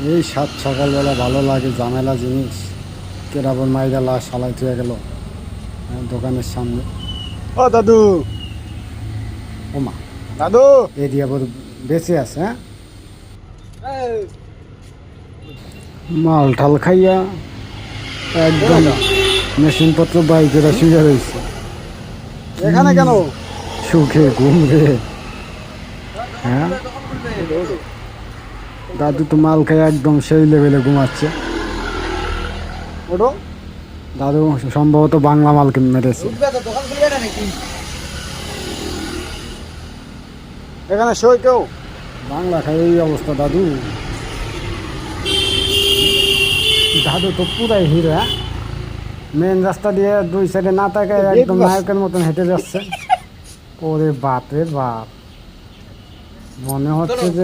এই সাত সকালবেলা ভালো লাগে, ঝামেলা জিনিস কেরাবর মাইরা লাশ হালাই থুয়ে গেল দোকানের সামনে। ও দাদু, ওমা, দাদু এরিয়া বড় বেঁচে আছে। মাল ঠাল খাইয়া একদম মেশিনপত্র বাইকেরা শুয়ে রয়েছে। এখানে কেন? সুখে ঘুম রে। হ্যাঁ, দাদু তো মাল খাইয়া একদম সেই লেভেলে ঘুমাচ্ছে। ওঠো। দাদু সম্ভবত বাংলা মালকে মেরেছে। এখানে সই কেউ? বাংলা খাই এই অবস্থা দাদু। দাদু তো পুরাই হিরো। হ্যাঁ, মেন রাস্তা দিয়ে দুই সাইডে না তাকায় একদম নায়কের মতন হেঁটে যাচ্ছে। ওরে বাপ রে বাপ, মনে হচ্ছে যে